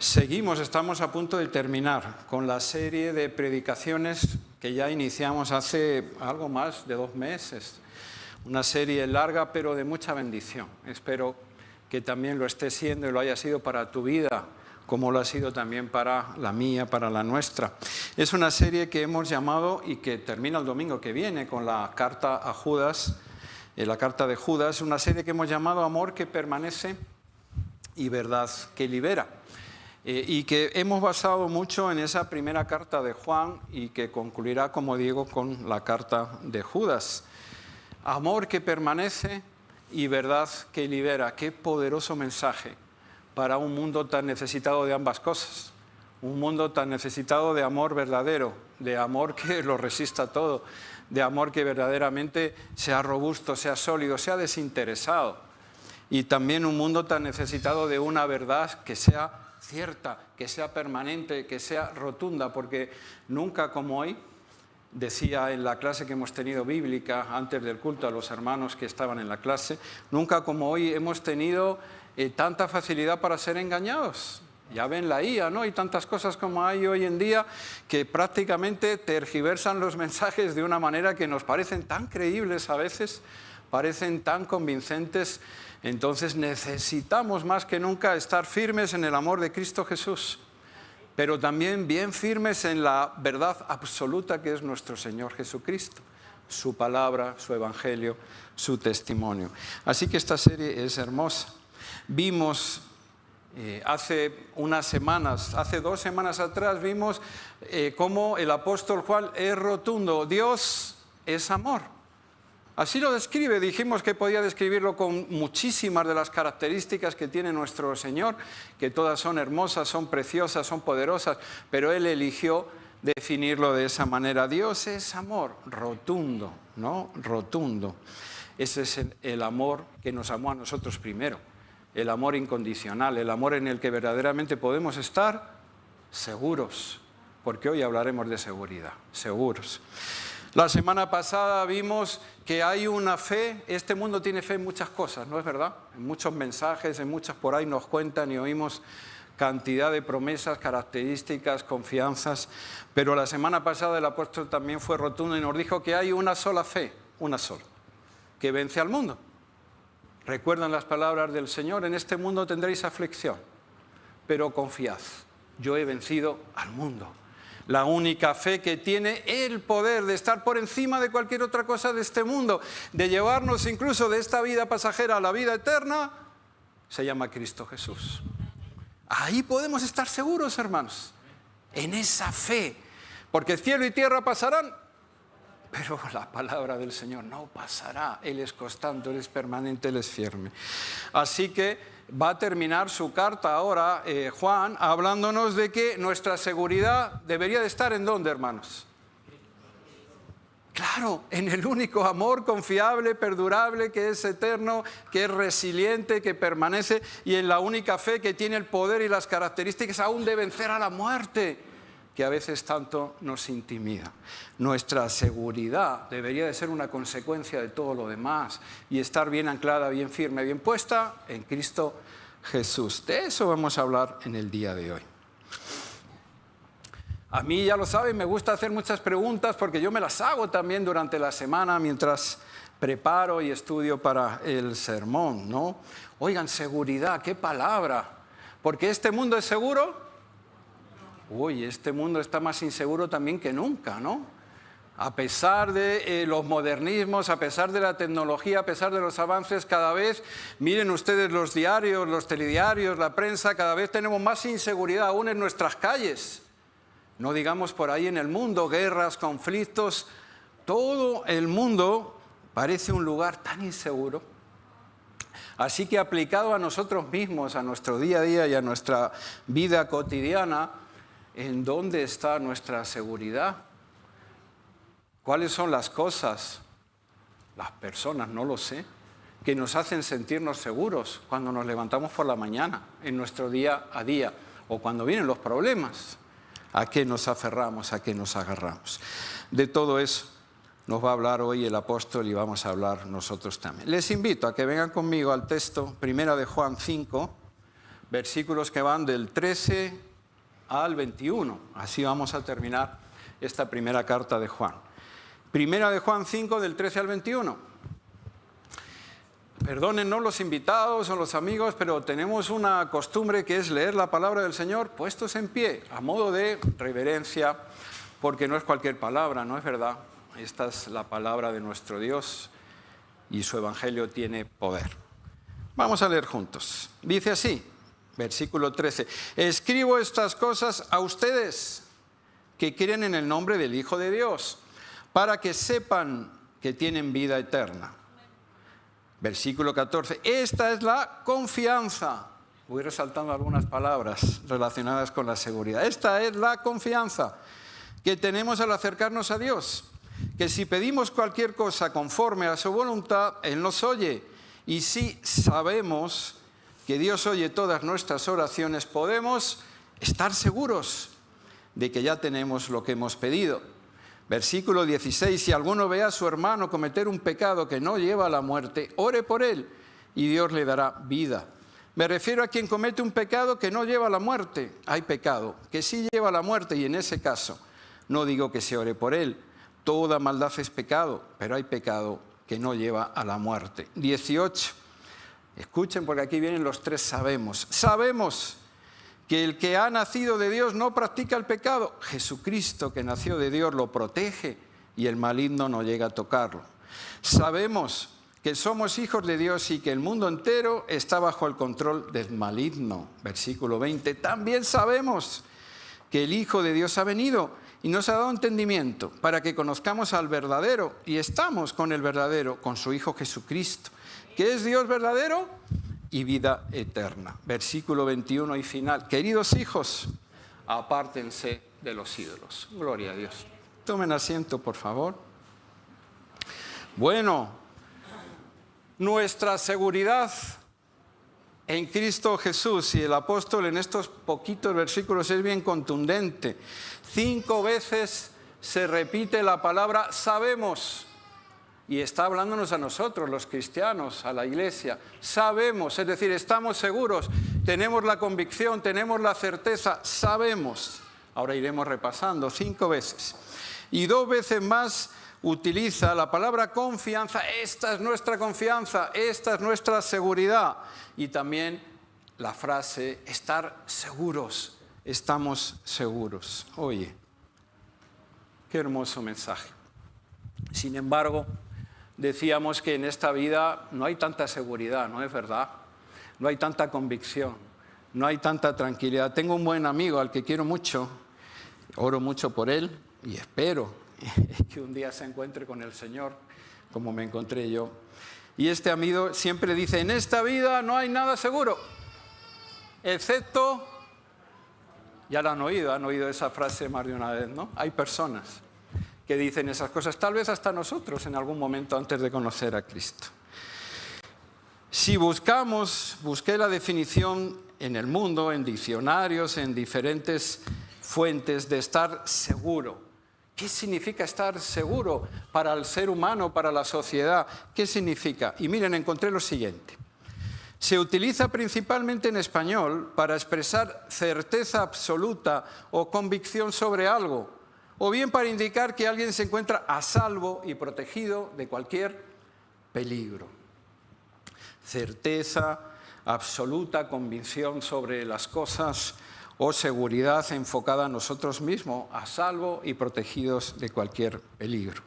Estamos a punto de terminar con la serie de predicaciones que ya iniciamos hace algo más de 2 meses. Una serie larga pero de mucha bendición. Espero que también lo esté siendo y lo haya sido para tu vida, como lo ha sido también para la mía, para la nuestra. Es una serie que hemos llamado y que termina el domingo que viene con la carta a Judas, la carta de Judas, una serie que hemos llamado Amor que permanece y verdad que libera. Y que hemos basado mucho en esa primera carta de Juan y que concluirá, como digo, con la carta de Judas. Amor que permanece y verdad que libera. Qué poderoso mensaje para un mundo tan necesitado de ambas cosas. Un mundo tan necesitado de amor verdadero, de amor que lo resista todo, de amor que verdaderamente sea robusto, sea sólido, sea desinteresado. Y también un mundo tan necesitado de una verdad que sea cierta, que sea permanente, que sea rotunda, porque nunca como hoy, decía en la clase que hemos tenido bíblica antes del culto a los hermanos que estaban en la clase, nunca como hoy hemos tenido tanta facilidad para ser engañados. Ya ven la IA, ¿no? Y tantas cosas como hay hoy en día que prácticamente tergiversan los mensajes de una manera que nos parecen tan creíbles a veces, parecen tan convincentes. Entonces necesitamos más que nunca estar firmes en el amor de Cristo Jesús, pero también bien firmes en la verdad absoluta que es nuestro Señor Jesucristo, su palabra, su evangelio, su testimonio. Así que esta serie es hermosa. Vimos hace 2 semanas atrás, vimos cómo el apóstol Juan es rotundo. Dios es amor. Así lo describe. Dijimos que podía describirlo con muchísimas de las características que tiene nuestro Señor, que todas son hermosas, son preciosas, son poderosas, pero Él eligió definirlo de esa manera. Dios es amor, rotundo, ¿no? Rotundo. Ese es el amor que nos amó a nosotros primero, el amor incondicional, el amor en el que verdaderamente podemos estar seguros, porque hoy hablaremos de seguridad, seguros. La semana pasada vimos que hay una fe, este mundo tiene fe en muchas cosas, ¿no es verdad? En muchos mensajes, en muchas por ahí nos cuentan y oímos cantidad de promesas, características, confianzas, pero la semana pasada el apóstol también fue rotundo y nos dijo que hay una sola fe, una sola, que vence al mundo. ¿Recuerdan las palabras del Señor? En este mundo tendréis aflicción, pero confiad, yo he vencido al mundo. La única fe que tiene el poder de estar por encima de cualquier otra cosa de este mundo, de llevarnos incluso de esta vida pasajera a la vida eterna, se llama Cristo Jesús. Ahí podemos estar seguros, hermanos, en esa fe, porque cielo y tierra pasarán, pero la palabra del Señor no pasará. Él es constante, Él es permanente, Él es firme. Así que va a terminar su carta ahora, Juan, hablándonos de que nuestra seguridad debería de estar ¿en dónde, hermanos? Claro, en el único amor confiable, perdurable, que es eterno, que es resiliente, que permanece, y en la única fe que tiene el poder y las características aún de vencer a la muerte, que a veces tanto nos intimida. Nuestra seguridad debería de ser una consecuencia de todo lo demás y estar bien anclada, bien firme, bien puesta en Cristo Jesús. De eso vamos a hablar en el día de hoy. A mí, ya lo saben, me gusta hacer muchas preguntas porque yo me las hago también durante la semana mientras preparo y estudio para el sermón, ¿no? Oigan, seguridad, qué palabra. Porque este mundo es seguro. Uy, este mundo está más inseguro también que nunca, ¿no? A pesar de los modernismos, a pesar de la tecnología, a pesar de los avances, cada vez, miren ustedes los diarios, los telediarios, la prensa, cada vez tenemos más inseguridad aún en nuestras calles. No digamos por ahí en el mundo, guerras, conflictos, todo el mundo parece un lugar tan inseguro. Así que aplicado a nosotros mismos, a nuestro día a día y a nuestra vida cotidiana, ¿en dónde está nuestra seguridad? ¿Cuáles son las cosas, las personas, no lo sé, que nos hacen sentirnos seguros cuando nos levantamos por la mañana, en nuestro día a día, o cuando vienen los problemas? ¿A qué nos aferramos, a qué nos agarramos? De todo eso nos va a hablar hoy el apóstol y vamos a hablar nosotros también. Les invito a que vengan conmigo al texto, 1 de Juan 5, versículos que van del 13 al 21. Así vamos a terminar esta primera carta de Juan. Primera de Juan 5, del 13 al 21. Perdónennos los invitados o los amigos, pero tenemos una costumbre que es leer la palabra del Señor puestos en pie, a modo de reverencia, porque no es cualquier palabra, ¿no es verdad? Esta es la palabra de nuestro Dios y su evangelio tiene poder. Vamos a leer juntos. Dice así, versículo 13. Escribo estas cosas a ustedes que creen en el nombre del Hijo de Dios, para que sepan que tienen vida eterna. Versículo 14. Esta es la confianza. Voy resaltando algunas palabras relacionadas con la seguridad. Esta es la confianza que tenemos al acercarnos a Dios, que si pedimos cualquier cosa conforme a su voluntad, Él nos oye. Y si sabemos que Dios oye todas nuestras oraciones, podemos estar seguros de que ya tenemos lo que hemos pedido. Versículo 16, si alguno ve a su hermano cometer un pecado que no lleva a la muerte, ore por él y Dios le dará vida. Me refiero a quien comete un pecado que no lleva a la muerte. Hay pecado que sí lleva a la muerte y en ese caso no digo que se ore por él. Toda maldad es pecado, pero hay pecado que no lleva a la muerte. 18, escuchen porque aquí vienen los tres sabemos. Sabemos que el que ha nacido de Dios no practica el pecado. Jesucristo, que nació de Dios, lo protege y el maligno no llega a tocarlo. Sabemos que somos hijos de Dios y que el mundo entero está bajo el control del maligno. Versículo 20. También sabemos que el Hijo de Dios ha venido y nos ha dado entendimiento para que conozcamos al verdadero y estamos con el verdadero, con su Hijo Jesucristo, que es Dios verdadero y vida eterna. Versículo 21 y final. Queridos hijos, apártense de los ídolos. Gloria a Dios. Tomen asiento, por favor. Bueno, nuestra seguridad en Cristo Jesús, y el apóstol en estos poquitos versículos es bien contundente. 5 veces se repite la palabra sabemos. Y está hablándonos a nosotros, los cristianos, a la iglesia. Sabemos, es decir, estamos seguros, tenemos la convicción, tenemos la certeza, sabemos. Ahora iremos repasando 5 veces. Y 2 veces más utiliza la palabra confianza. Esta es nuestra confianza, esta es nuestra seguridad. Y también la frase, estar seguros, estamos seguros. Oye, qué hermoso mensaje. Sin embargo, decíamos que en esta vida no hay tanta seguridad, ¿no es verdad? No hay tanta convicción, no hay tanta tranquilidad. Tengo un buen amigo al que quiero mucho, oro mucho por él y espero que un día se encuentre con el Señor como me encontré yo. Y este amigo siempre dice, en esta vida no hay nada seguro, excepto, ya la han oído esa frase más de una vez, ¿no? Hay personas que dicen esas cosas, tal vez hasta nosotros en algún momento antes de conocer a Cristo. Si busqué la definición en el mundo, en diccionarios, en diferentes fuentes de estar seguro. ¿Qué significa estar seguro para el ser humano, para la sociedad? ¿Qué significa? Y miren, encontré lo siguiente. Se utiliza principalmente en español para expresar certeza absoluta o convicción sobre algo, o bien para indicar que alguien se encuentra a salvo y protegido de cualquier peligro. Certeza absoluta, convicción sobre las cosas o seguridad enfocada a nosotros mismos, a salvo y protegidos de cualquier peligro.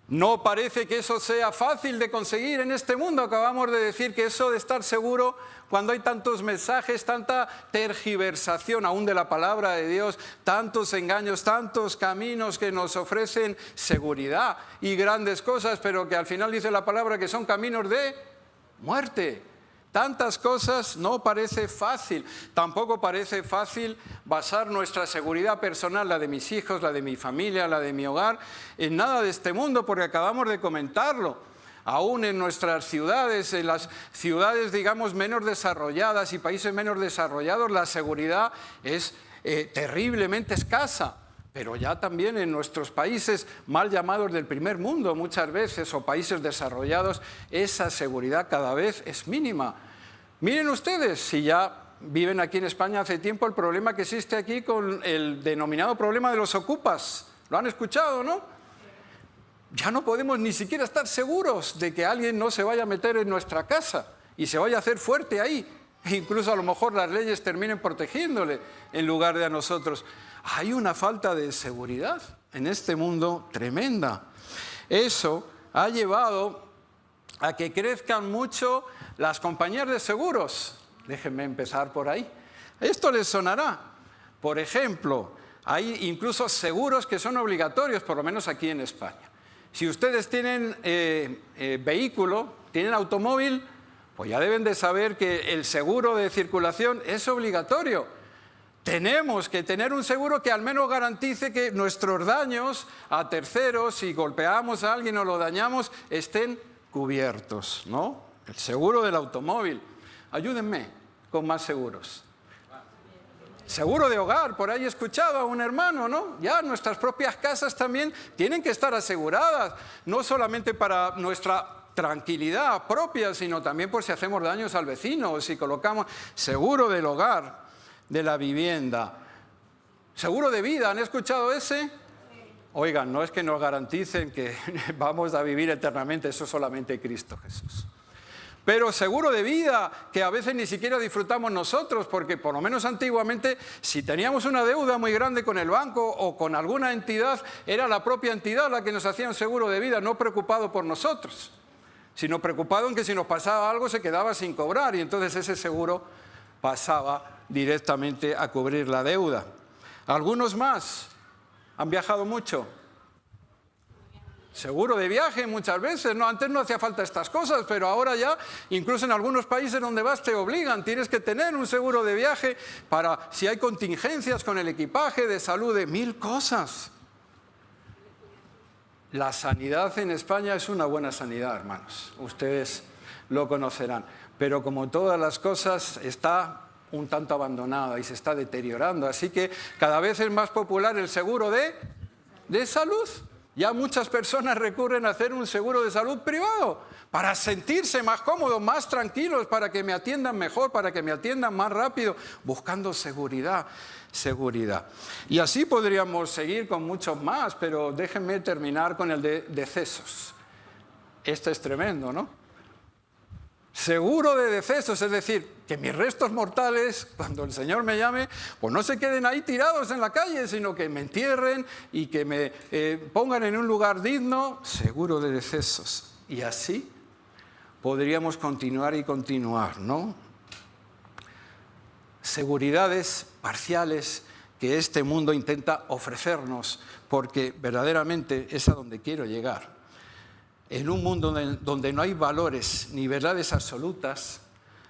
No parece que eso sea fácil de conseguir en este mundo. Acabamos de decir que eso de estar seguro, cuando hay tantos mensajes, tanta tergiversación aún de la palabra de Dios, tantos engaños, tantos caminos que nos ofrecen seguridad y grandes cosas, pero que al final dice la palabra que son caminos de muerte. Tantas cosas, no parece fácil. Tampoco parece fácil basar nuestra seguridad personal, la de mis hijos, la de mi familia, la de mi hogar, en nada de este mundo, porque acabamos de comentarlo. Aún en nuestras ciudades, en las ciudades, digamos, menos desarrolladas y países menos desarrollados, la seguridad es terriblemente escasa. Pero ya también en nuestros países mal llamados del primer mundo muchas veces, o países desarrollados, esa seguridad cada vez es mínima. Miren ustedes, si ya viven aquí en España hace tiempo, el problema que existe aquí con el denominado problema de los ocupas. ¿Lo han escuchado, no? Ya no podemos ni siquiera estar seguros de que alguien no se vaya a meter en nuestra casa y se vaya a hacer fuerte ahí. Incluso a lo mejor las leyes terminen protegiéndole en lugar de a nosotros. Hay una falta de seguridad en este mundo tremenda. Eso ha llevado a que crezcan mucho las compañías de seguros. Déjenme empezar por ahí. Esto les sonará. Por ejemplo, hay incluso seguros que son obligatorios, por lo menos aquí en España. Si ustedes tienen vehículo, tienen automóvil, pues ya deben de saber que el seguro de circulación es obligatorio. Tenemos que tener un seguro que al menos garantice que nuestros daños a terceros, si golpeamos a alguien o lo dañamos, estén cubiertos, ¿no? El seguro del automóvil. Ayúdenme con más seguros. Seguro de hogar, por ahí he escuchado a un hermano, ¿no? Ya nuestras propias casas también tienen que estar aseguradas, no solamente para nuestra tranquilidad propia, sino también por si hacemos daños al vecino o si colocamos seguro del hogar, de la vivienda. Seguro de vida, ¿han escuchado ese? Oigan, no es que nos garanticen que vamos a vivir eternamente, eso solamente Cristo Jesús. Pero seguro de vida, que a veces ni siquiera disfrutamos nosotros, porque por lo menos antiguamente, si teníamos una deuda muy grande con el banco o con alguna entidad, era la propia entidad la que nos hacía un seguro de vida, no preocupado por nosotros, sino preocupado en que si nos pasaba algo se quedaba sin cobrar y entonces ese seguro pasaba directamente a cubrir la deuda. Algunos más han viajado mucho. Seguro de viaje muchas veces, ¿no? Antes no hacía falta estas cosas, pero ahora ya, incluso en algunos países donde vas te obligan, tienes que tener un seguro de viaje para si hay contingencias con el equipaje, de salud, de 1000 cosas. La sanidad en España es una buena sanidad, hermanos, ustedes lo conocerán, pero como todas las cosas está un tanto abandonada y se está deteriorando, así que cada vez es más popular el seguro de salud. Ya muchas personas recurren a hacer un seguro de salud privado para sentirse más cómodos, más tranquilos, para que me atiendan mejor, para que me atiendan más rápido, buscando seguridad. Y así podríamos seguir con muchos más, pero déjenme terminar con el de decesos. Este es tremendo, ¿no? Seguro de decesos, es decir, que mis restos mortales, cuando el Señor me llame, pues no se queden ahí tirados en la calle, sino que me entierren y que me pongan en un lugar digno, seguro de decesos. Y así podríamos continuar y continuar, ¿no? Seguridades parciales que este mundo intenta ofrecernos, porque verdaderamente es a donde quiero llegar. En un mundo donde no hay valores ni verdades absolutas,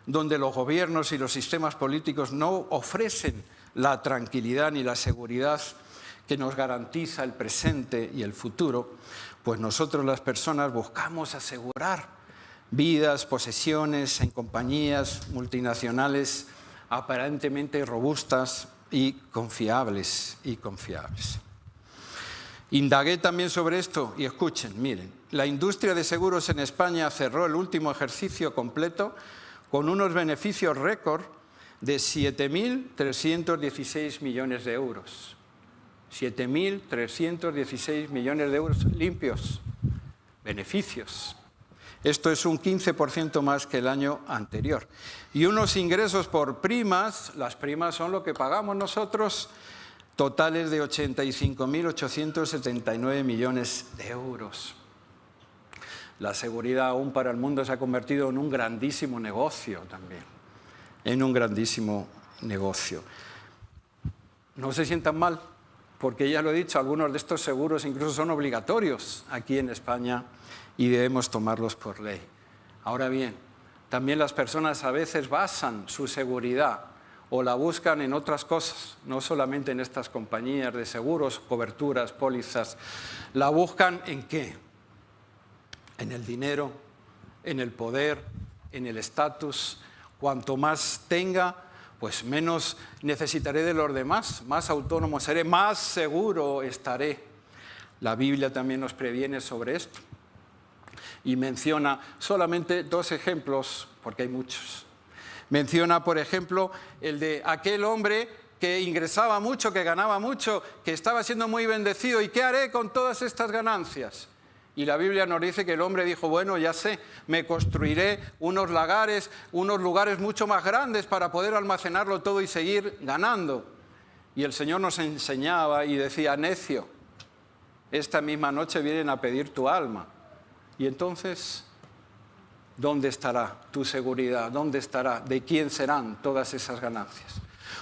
donde los gobiernos y los sistemas políticos no ofrecen la tranquilidad ni la seguridad que nos garantiza el presente y el futuro, pues nosotros las personas buscamos asegurar vidas, posesiones en compañías multinacionales aparentemente robustas y confiables. Indagué también sobre esto y escuchen, miren, la industria de seguros en España cerró el último ejercicio completo con unos beneficios récord de 7.316 millones de euros. 7.316 millones de euros limpios, beneficios. Esto es un 15% más que el año anterior. Y unos ingresos por primas, las primas son lo que pagamos nosotros, totales de 85.879 millones de euros. La seguridad aún para el mundo se ha convertido en un grandísimo negocio también, en un grandísimo negocio. No se sientan mal, porque ya lo he dicho, algunos de estos seguros incluso son obligatorios aquí en España y debemos tomarlos por ley. Ahora bien, también las personas a veces basan su seguridad o la buscan en otras cosas, no solamente en estas compañías de seguros, coberturas, pólizas. ¿La buscan en qué? En el dinero, en el poder, en el estatus. Cuanto más tenga, pues menos necesitaré de los demás, más autónomo seré, más seguro estaré. La Biblia también nos previene sobre esto y menciona solamente 2 ejemplos, porque hay muchos. Menciona, por ejemplo, el de aquel hombre que ingresaba mucho, que ganaba mucho, que estaba siendo muy bendecido. ¿Y qué haré con todas estas ganancias? Y la Biblia nos dice que el hombre dijo, bueno, ya sé, me construiré unos lagares, unos lugares mucho más grandes para poder almacenarlo todo y seguir ganando. Y el Señor nos enseñaba y decía, necio, esta misma noche vienen a pedir tu alma. Y entonces, ¿dónde estará tu seguridad? ¿Dónde estará? ¿De quién serán todas esas ganancias?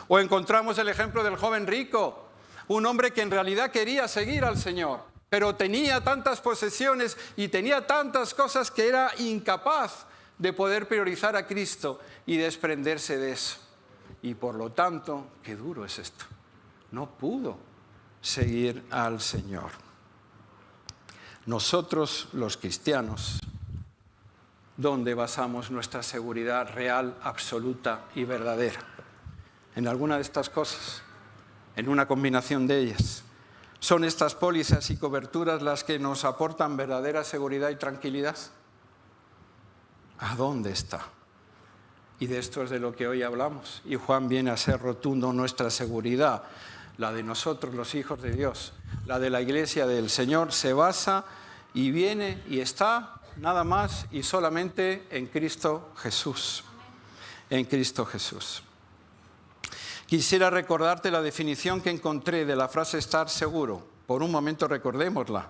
O encontramos el ejemplo del joven rico, un hombre que en realidad quería seguir al Señor, pero tenía tantas posesiones y tenía tantas cosas que era incapaz de poder priorizar a Cristo y desprenderse de eso. Y por lo tanto, qué duro es esto, no pudo seguir al Señor. Nosotros, los cristianos, ¿dónde basamos nuestra seguridad real, absoluta y verdadera? ¿En alguna de estas cosas? ¿En una combinación de ellas? ¿Son estas pólizas y coberturas las que nos aportan verdadera seguridad y tranquilidad? ¿A dónde está? Y de esto es de lo que hoy hablamos. Y Juan viene a ser rotundo: nuestra seguridad, la de nosotros, los hijos de Dios, la de la Iglesia del Señor, se basa y viene y está nada más y solamente en Cristo Jesús. En Cristo Jesús. Quisiera recordarte la definición que encontré de la frase estar seguro. Por un momento recordémosla.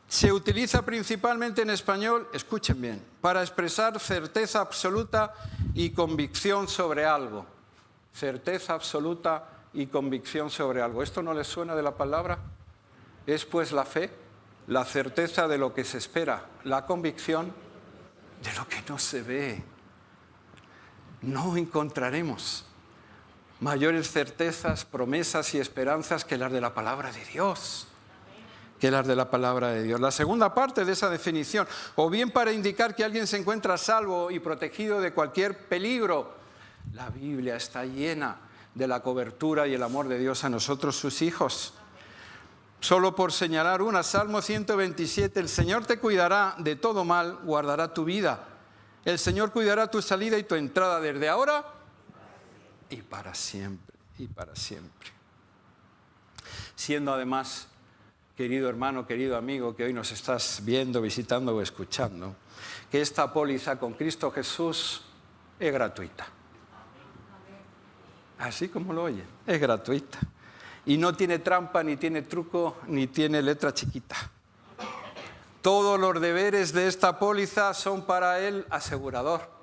Se utiliza principalmente en español, escuchen bien, para expresar certeza absoluta y convicción sobre algo. Certeza absoluta y convicción sobre algo. ¿Esto no les suena de la palabra? Es pues la fe, la certeza de lo que se espera, la convicción de lo que no se ve. No encontraremos mayores certezas, promesas y esperanzas que las de la palabra de Dios. Que las de la palabra de Dios. La segunda parte de esa definición, o bien para indicar que alguien se encuentra salvo y protegido de cualquier peligro, la Biblia está llena de la cobertura y el amor de Dios a nosotros, sus hijos. Solo por señalar una, Salmo 127, el Señor te cuidará de todo mal, guardará tu vida. El Señor cuidará tu salida y tu entrada desde ahora y para siempre, y para siempre. Siendo además, querido hermano, querido amigo, que hoy nos estás viendo, visitando o escuchando, que esta póliza con Cristo Jesús es gratuita. Así como lo oyen, es gratuita. Y no tiene trampa, ni tiene truco, ni tiene letra chiquita. Todos los deberes de esta póliza son para el asegurador.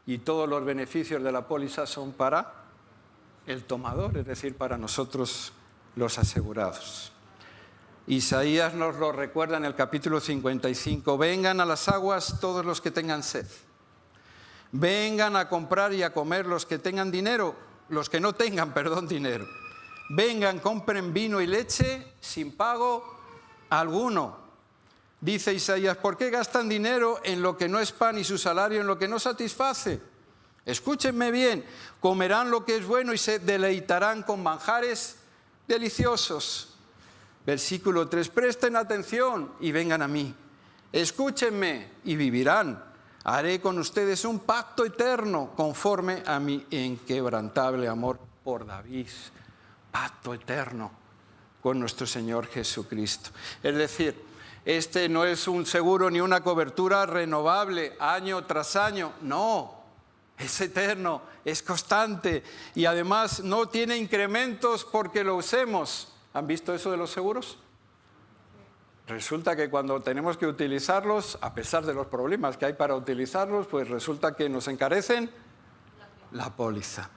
Y todos los beneficios de la póliza son para el tomador, es decir, para nosotros los asegurados. Isaías nos lo recuerda en el capítulo 55. Vengan a las aguas todos los que tengan sed. Vengan a comprar y a comer los que tengan dinero, los que no tengan, dinero. Vengan, compren vino y leche sin pago alguno. Dice Isaías, ¿por qué gastan dinero en lo que no es pan y su salario en lo que no satisface? Escúchenme bien, comerán lo que es bueno y se deleitarán con manjares deliciosos. Versículo 3, presten atención y vengan a mí. Escúchenme y vivirán. Haré con ustedes un pacto eterno conforme a mi inquebrantable amor por David. Pacto eterno con nuestro Señor Jesucristo. Es decir, este no es un seguro ni una cobertura renovable año tras año. No, es eterno, es constante y además no tiene incrementos porque lo usemos. ¿Han visto eso de los seguros? Resulta que cuando tenemos que utilizarlos, a pesar de los problemas que hay para utilizarlos, pues resulta que nos encarecen la póliza.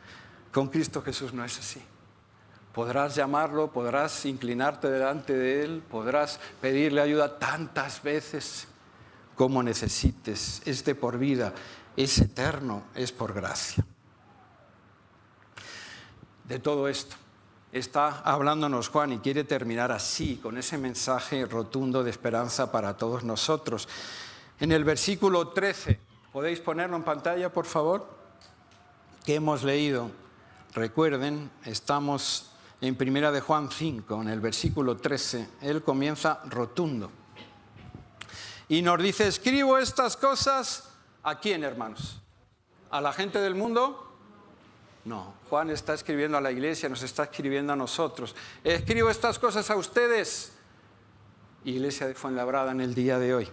Con Cristo Jesús no es así. Podrás llamarlo, podrás inclinarte delante de Él, podrás pedirle ayuda tantas veces como necesites. Es de por vida, es eterno, es por gracia. De todo esto está hablándonos Juan y quiere terminar así, con ese mensaje rotundo de esperanza para todos nosotros. En el versículo 13, ¿podéis ponerlo en pantalla, por favor? Que hemos leído. Recuerden, estamos en 1 de Juan 5, en el versículo 13, él comienza rotundo. Y nos dice, escribo estas cosas, ¿a quién, hermanos? ¿A la gente del mundo? No. Juan está escribiendo a la iglesia, nos está escribiendo a nosotros. Escribo estas cosas a ustedes, Iglesia de Fuenlabrada, en el día de hoy.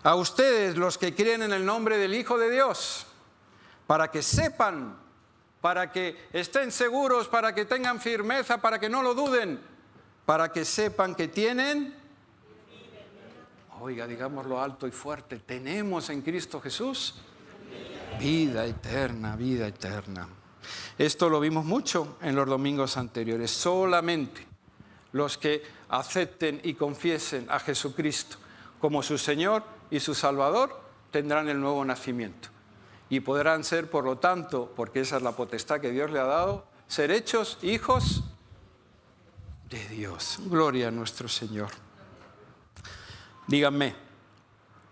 A ustedes, los que creen en el nombre del Hijo de Dios, para que sepan, para que estén seguros, para que tengan firmeza, para que no lo duden, para que sepan que tienen, oiga, digámoslo alto y fuerte, tenemos en Cristo Jesús vida eterna, vida eterna. Esto lo vimos mucho en los domingos anteriores. Solamente los que acepten y confiesen a Jesucristo como su Señor y su Salvador tendrán el nuevo nacimiento. Y podrán ser, por lo tanto, porque esa es la potestad que Dios le ha dado, ser hechos hijos de Dios. Gloria a nuestro Señor. Díganme,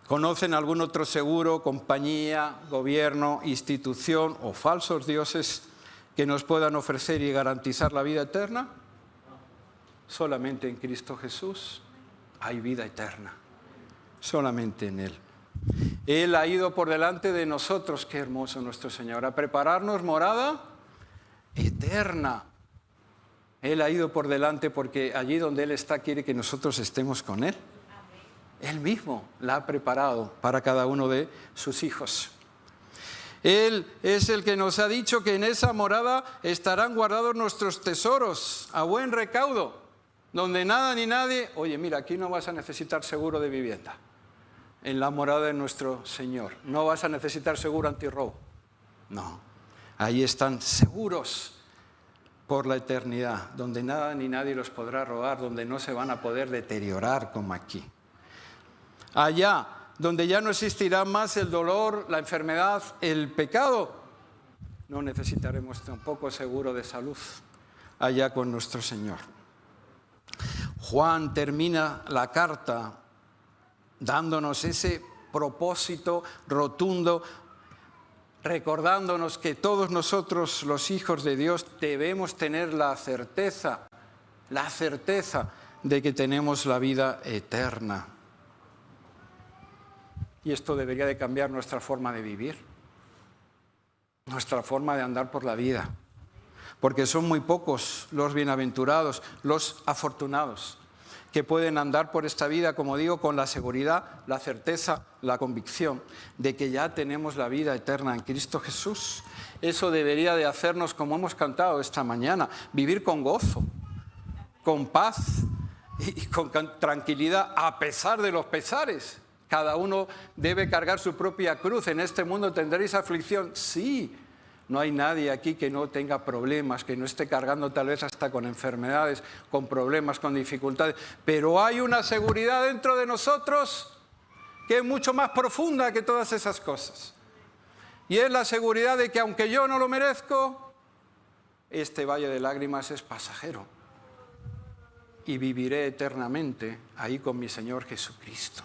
¿conocen algún otro seguro, compañía, gobierno, institución o falsos dioses que nos puedan ofrecer y garantizar la vida eterna? Solamente en Cristo Jesús hay vida eterna. Solamente en Él. Él ha ido por delante de nosotros, qué hermoso nuestro Señor, a prepararnos morada eterna. Él ha ido por delante porque allí donde Él está quiere que nosotros estemos con Él. Él mismo la ha preparado para cada uno de sus hijos. Él es el que nos ha dicho que en esa morada estarán guardados nuestros tesoros a buen recaudo, donde nada ni nadie, oye, mira, aquí no vas a necesitar seguro de vivienda. En la morada de nuestro Señor. No vas a necesitar seguro antirrobo. No. Ahí están seguros por la eternidad, donde nada ni nadie los podrá robar, donde no se van a poder deteriorar como aquí. Allá, donde ya no existirá más el dolor, la enfermedad, el pecado, no necesitaremos tampoco seguro de salud allá con nuestro Señor. Juan termina la carta dándonos ese propósito rotundo, recordándonos que todos nosotros, los hijos de Dios, debemos tener la certeza de que tenemos la vida eterna. Y esto debería de cambiar nuestra forma de vivir, nuestra forma de andar por la vida, porque son muy pocos los bienaventurados, los afortunados, que pueden andar por esta vida, como digo, con la seguridad, la certeza, la convicción de que ya tenemos la vida eterna en Cristo Jesús. Eso debería de hacernos, como hemos cantado esta mañana, vivir con gozo, con paz y con tranquilidad, a pesar de los pesares. Cada uno debe cargar su propia cruz. En este mundo tendréis aflicción. Sí, no hay nadie aquí que no tenga problemas, que no esté cargando tal vez hasta con enfermedades, con problemas, con dificultades. Pero hay una seguridad dentro de nosotros que es mucho más profunda que todas esas cosas. Y es la seguridad de que aunque yo no lo merezco, este valle de lágrimas es pasajero. Y viviré eternamente ahí con mi Señor Jesucristo,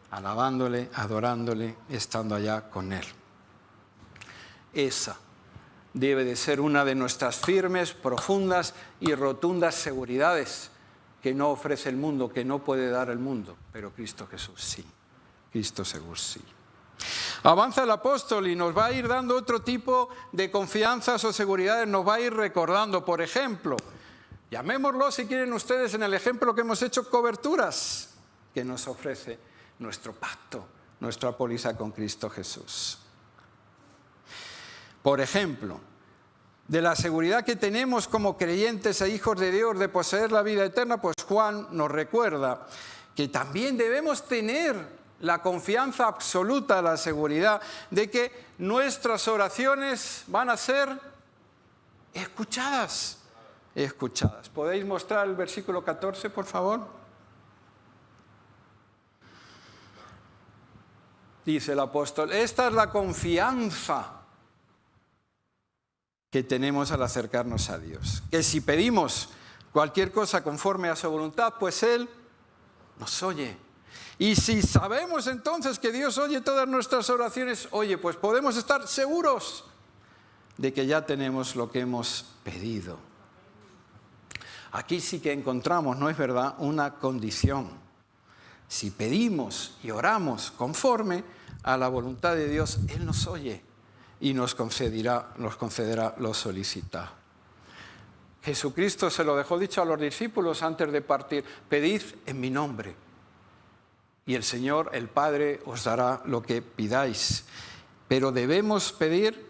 alabándole, adorándole, estando allá con Él. Esa debe de ser una de nuestras firmes, profundas y rotundas seguridades que no ofrece el mundo, que no puede dar el mundo, pero Cristo Jesús sí. Cristo Jesús sí. Avanza el apóstol y nos va a ir dando otro tipo de confianzas o seguridades, nos va a ir recordando, por ejemplo, llamémoslo si quieren ustedes en el ejemplo que hemos hecho, coberturas que nos ofrece nuestro pacto, nuestra póliza con Cristo Jesús. Por ejemplo, de la seguridad que tenemos como creyentes e hijos de Dios de poseer la vida eterna, pues Juan nos recuerda que también debemos tener la confianza absoluta, la seguridad de que nuestras oraciones van a ser escuchadas. ¿Podéis mostrar el versículo 14, por favor? Dice el apóstol, esta es la confianza que tenemos al acercarnos a Dios. Que si pedimos cualquier cosa conforme a su voluntad, pues Él nos oye. Y si sabemos entonces que Dios oye todas nuestras oraciones, oye, pues podemos estar seguros de que ya tenemos lo que hemos pedido. Aquí sí que encontramos, ¿no es verdad?, una condición. Si pedimos y oramos conforme a la voluntad de Dios, Él nos oye. y nos concederá lo solicitado. Jesucristo se lo dejó dicho a los discípulos antes de partir: pedid en mi nombre, y el Señor, el Padre, os dará lo que pidáis. Pero debemos pedir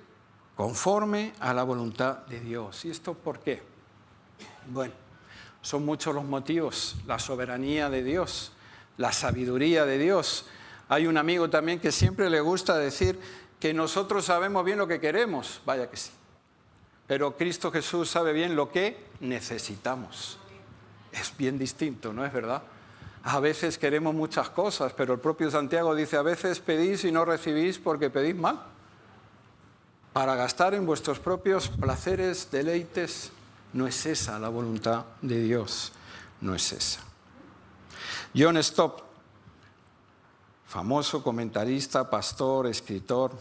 conforme a la voluntad de Dios. ¿Y esto por qué? Bueno, son muchos los motivos: la soberanía de Dios, la sabiduría de Dios. Hay un amigo también que siempre le gusta decir que nosotros sabemos bien lo que queremos, vaya que sí, pero Cristo Jesús sabe bien lo que necesitamos. Es bien distinto, ¿no es verdad? A veces queremos muchas cosas, pero el propio Santiago dice: a veces pedís y no recibís porque pedís mal, para gastar en vuestros propios placeres, deleites. No es esa la voluntad de Dios, no es esa. John Stott, famoso comentarista, pastor, escritor,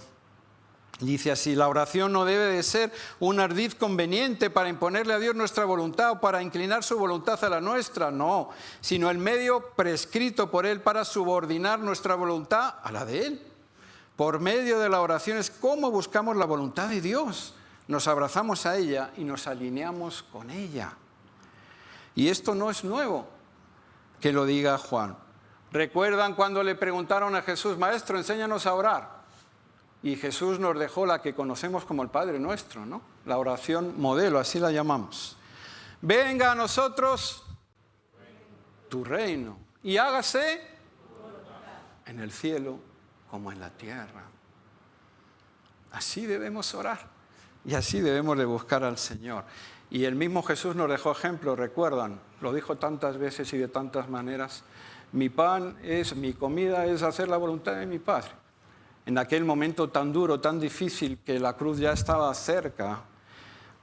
dice así: la oración no debe de ser un ardid conveniente para imponerle a Dios nuestra voluntad o para inclinar su voluntad a la nuestra, no, sino el medio prescrito por Él para subordinar nuestra voluntad a la de Él. Por medio de la oración es como buscamos la voluntad de Dios, nos abrazamos a ella y nos alineamos con ella. Y esto no es nuevo que lo diga Juan. ¿Recuerdan cuando le preguntaron a Jesús: Maestro, enséñanos a orar? Y Jesús nos dejó la que conocemos como el Padre Nuestro, ¿no? La oración modelo, así la llamamos. Venga a nosotros tu reino y hágase en el cielo como en la tierra. Así debemos orar y así debemos de buscar al Señor. Y el mismo Jesús nos dejó ejemplo, recuerdan, lo dijo tantas veces y de tantas maneras: mi comida es hacer la voluntad de mi Padre. En aquel momento tan duro, tan difícil, que la cruz ya estaba cerca: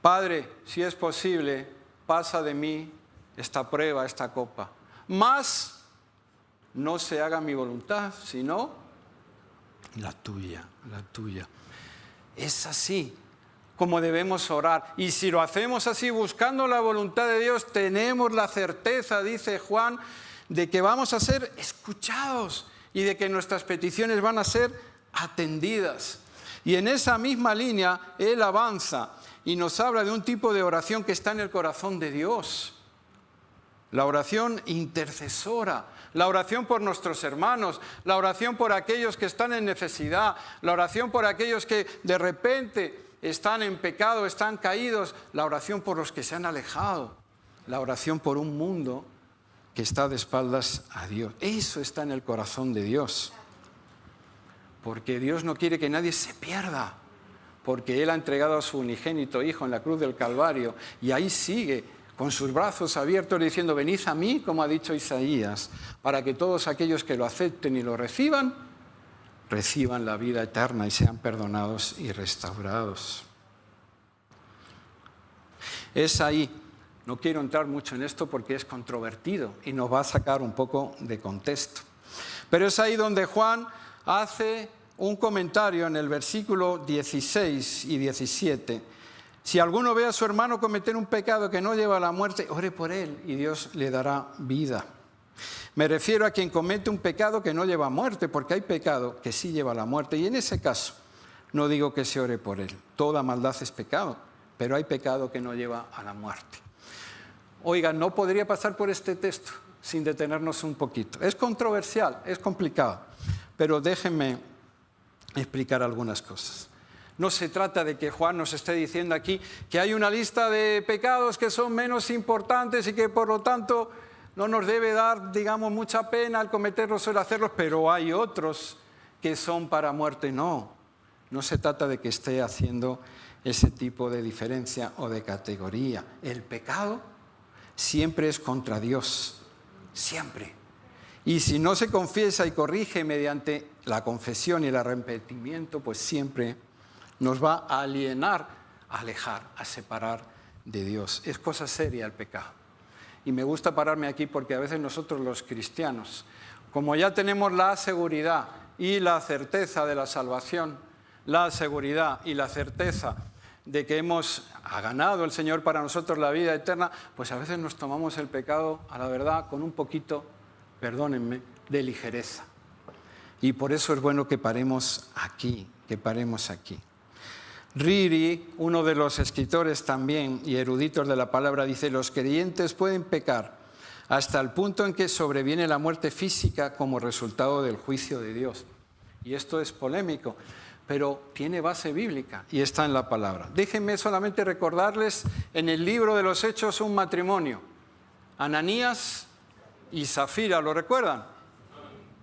Padre, si es posible, pasa de mí esta prueba, esta copa. Mas no se haga mi voluntad, sino la tuya, la tuya. Es así como debemos orar. Y si lo hacemos así, buscando la voluntad de Dios, tenemos la certeza, dice Juan, de que vamos a ser escuchados y de que nuestras peticiones van a ser atendidas. Y en esa misma línea Él avanza y nos habla de un tipo de oración que está en el corazón de Dios: la oración intercesora, la oración por nuestros hermanos, la oración por aquellos que están en necesidad, la oración por aquellos que de repente están en pecado, están caídos, la oración por los que se han alejado, la oración por un mundo que está de espaldas a Dios. Eso está en el corazón de Dios. Porque Dios no quiere que nadie se pierda, porque Él ha entregado a su unigénito Hijo en la cruz del Calvario, y ahí sigue con sus brazos abiertos diciendo: venid a mí, como ha dicho Isaías, para que todos aquellos que lo acepten y lo reciban la vida eterna y sean perdonados y restaurados. Es ahí, no quiero entrar mucho en esto porque es controvertido y nos va a sacar un poco de contexto, pero es ahí donde Juan hace un comentario en el versículo 16 y 17. Si alguno ve a su hermano cometer un pecado que no lleva a la muerte, ore por él y Dios le dará vida. Me refiero a quien comete un pecado que no lleva a muerte, porque hay pecado que sí lleva a la muerte, y en ese caso no digo que se ore por él. Toda maldad es pecado, pero hay pecado que no lleva a la muerte. Oigan, no podría pasar por este texto sin detenernos un poquito. Es controversial, es complicado, pero déjenme explicar algunas cosas. No se trata de que Juan nos esté diciendo aquí que hay una lista de pecados que son menos importantes y que por lo tanto no nos debe dar, digamos, mucha pena al cometerlos o el hacerlos, pero hay otros que son para muerte. No se trata de que esté haciendo ese tipo de diferencia o de categoría. El pecado siempre es contra Dios, siempre. Y si no se confiesa y corrige mediante la confesión y el arrepentimiento, pues siempre nos va a alienar, a alejar, a separar de Dios. Es cosa seria el pecado. Y me gusta pararme aquí porque a veces nosotros los cristianos, como ya tenemos la seguridad y la certeza de la salvación, la seguridad y la certeza de que ha ganado el Señor para nosotros la vida eterna, pues a veces nos tomamos el pecado, a la verdad, con un poquito, perdónenme, de ligereza. Y por eso es bueno que paremos aquí, Riri, uno de los escritores también y eruditos de la palabra, dice: los creyentes pueden pecar hasta el punto en que sobreviene la muerte física como resultado del juicio de Dios. Y esto es polémico, pero tiene base bíblica y está en la palabra. Déjenme solamente recordarles en el libro de los Hechos un matrimonio. Ananías y Zafira, ¿lo recuerdan?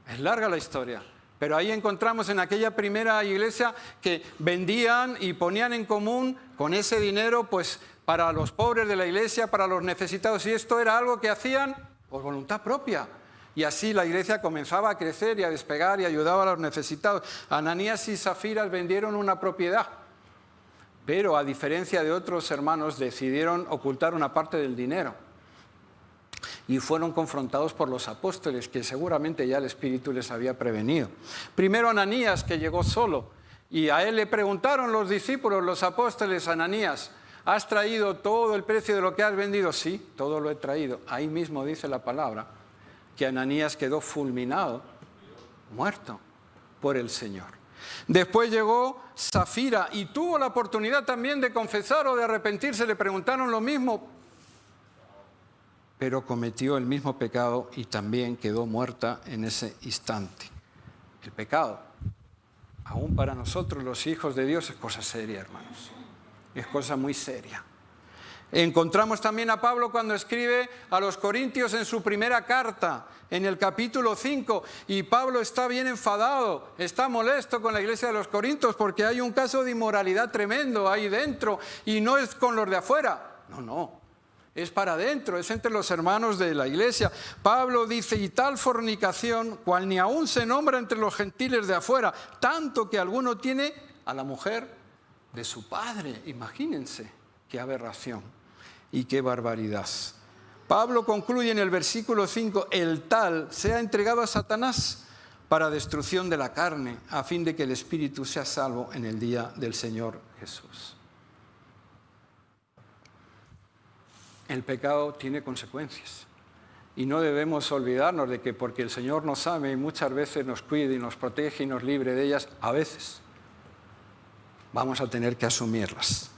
Es larga la historia, pero ahí encontramos en aquella primera iglesia que vendían y ponían en común con ese dinero pues para los pobres de la iglesia, para los necesitados, y esto era algo que hacían por voluntad propia. Y así la iglesia comenzaba a crecer y a despegar y ayudaba a los necesitados. Ananías y Zafira vendieron una propiedad, pero a diferencia de otros hermanos decidieron ocultar una parte del dinero. Y fueron confrontados por los apóstoles, que seguramente ya el Espíritu les había prevenido. Primero Ananías, que llegó solo, y a él le preguntaron los discípulos, los apóstoles: Ananías, ¿has traído todo el precio de lo que has vendido? Sí, todo lo he traído. Ahí mismo dice la palabra que Ananías quedó fulminado, muerto por el Señor. Después llegó Zafira y tuvo la oportunidad también de confesar o de arrepentirse. Le preguntaron lo mismo, pero cometió el mismo pecado y también quedó muerta en ese instante. El pecado, aún para nosotros los hijos de Dios, es cosa seria, hermanos. Es cosa muy seria. Encontramos también a Pablo cuando escribe a los Corintios en su primera carta, en el capítulo 5, y Pablo está bien enfadado, está molesto con la iglesia de los Corintios porque hay un caso de inmoralidad tremendo ahí dentro, y no es con los de afuera, no, es para adentro, es entre los hermanos de la iglesia. Pablo dice: y tal fornicación, cual ni aún se nombra entre los gentiles de afuera, tanto que alguno tiene a la mujer de su padre. Imagínense qué aberración y qué barbaridad. Pablo concluye en el versículo 5: el tal sea entregado a Satanás para destrucción de la carne, a fin de que el espíritu sea salvo en el día del Señor Jesús. El pecado tiene consecuencias y no debemos olvidarnos de que porque el Señor nos ama y muchas veces nos cuida y nos protege y nos libre de ellas, a veces vamos a tener que asumirlas.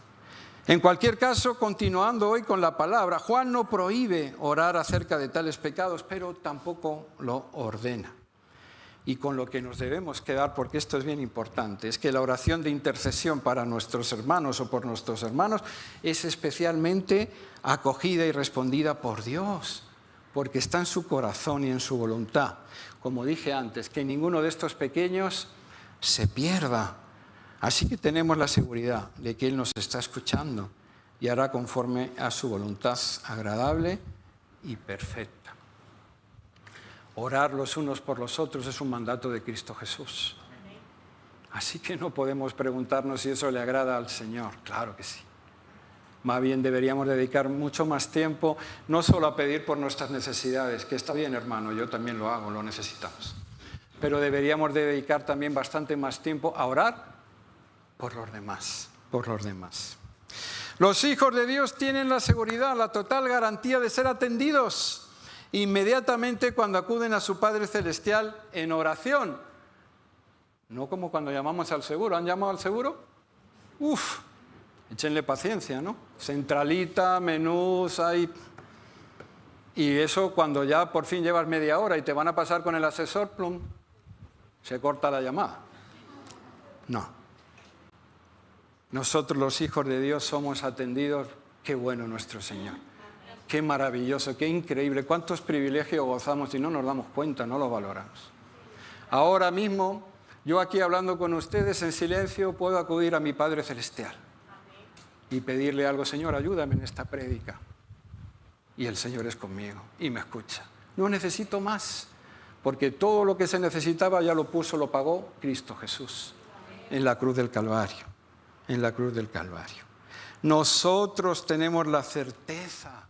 En cualquier caso, continuando hoy con la palabra, Juan no prohíbe orar acerca de tales pecados, pero tampoco lo ordena. Y con lo que nos debemos quedar, porque esto es bien importante, es que la oración de intercesión para nuestros hermanos o por nuestros hermanos es especialmente acogida y respondida por Dios, porque está en su corazón y en su voluntad. Como dije antes, que ninguno de estos pequeños se pierda. Así que tenemos la seguridad de que Él nos está escuchando y hará conforme a su voluntad agradable y perfecta. Orar los unos por los otros es un mandato de Cristo Jesús. Así que no podemos preguntarnos si eso le agrada al Señor. Claro que sí. Más bien deberíamos dedicar mucho más tiempo, no solo a pedir por nuestras necesidades, que está bien, hermano, yo también lo hago, lo necesitamos. Pero deberíamos dedicar también bastante más tiempo a orar por los demás, por los demás. Los hijos de Dios tienen la seguridad, la total garantía de ser atendidos inmediatamente cuando acuden a su Padre Celestial en oración. No como cuando llamamos al seguro. ¿Han llamado al seguro? Échenle paciencia, ¿no? Centralita, menús, ahí. Y eso cuando ya por fin llevas media hora y te van a pasar con el asesor, plum, se corta la llamada. No. Nosotros los hijos de Dios somos atendidos. Qué bueno nuestro Señor. Qué maravilloso, qué increíble. Cuántos privilegios gozamos y no nos damos cuenta, no los valoramos. Ahora mismo, yo aquí hablando con ustedes en silencio, puedo acudir a mi Padre Celestial y pedirle algo: Señor, ayúdame en esta prédica. Y el Señor es conmigo y me escucha. No necesito más, porque todo lo que se necesitaba ya lo puso, lo pagó Cristo Jesús en la cruz del Calvario. En la cruz del Calvario. Nosotros tenemos la certeza